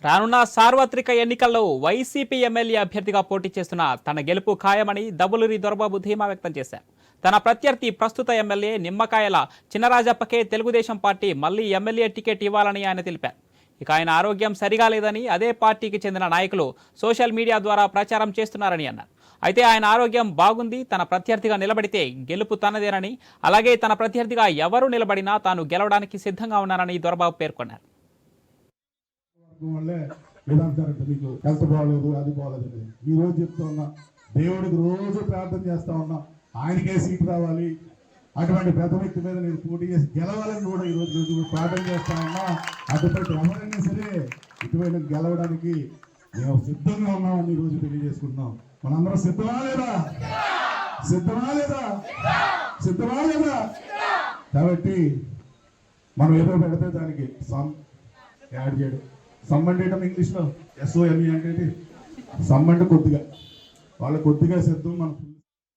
రానున్న సార్వత్రిక ఎన్నికల్లో వైసీపీ ఎమ్మెల్యే అభ్యర్థిగా పోటీ చేస్తున్న తన గెలుపు ఖాయమని దబులూరి దొరబాబు ధీమా వ్యక్తం చేశారు. తన ప్రత్యర్థి ప్రస్తుత ఎమ్మెల్యే నిమ్మకాయల చినరాజప్పకే తెలుగుదేశం పార్టీ మళ్లీ ఎమ్మెల్యే టికెట్ ఇవ్వాలని ఆయన తెలిపారు. ఇక ఆయన ఆరోగ్యం సరిగా లేదని అదే పార్టీకి చెందిన నాయకులు సోషల్ మీడియా ద్వారా ప్రచారం చేస్తున్నారని అన్నారు. అయితే ఆయన ఆరోగ్యం బాగుంది, తన ప్రత్యర్థిగా నిలబడితే గెలుపు తనదేనని, అలాగే తన ప్రత్యర్థిగా ఎవరు నిలబడినా తాను గెలవడానికి సిద్ధంగా ఉన్నారని దొరబాబు పేర్కొన్నారు. మీకు హెల్త్ బాగలేదు, అది బాగలేదు. ఈ రోజు చెప్తా ఉన్నా, దేవుడికి రోజు ప్రార్థన చేస్తా ఉన్నా, ఆయనకే సీట్ రావాలి, అటువంటి పెద్ద వ్యక్తి మీద నేను పోటీ చేసి గెలవాలని కూడా ఈ రోజు ప్రార్థన చేస్తా ఉన్నా. అటుపైన ఎవరైనా సరే ఇటువైపు గెలవడానికి మేము సిద్ధంగా ఉన్నామని ఈ రోజు తెలియజేసుకుంటున్నాం. మనందరం సిద్ధమా లేదా? సిద్ధమా లేదా? సిద్ధమా లేదా? కాబట్టి మనం ఏదో పెడితే దానికి సమ్ యాడ్ చేయడం. సమ్ అంటే ఇంగ్లీష్లో SOME అంటే సమ్ అంటే కొద్దిగా, వాళ్ళ కొద్దిగా సిద్ధం మనం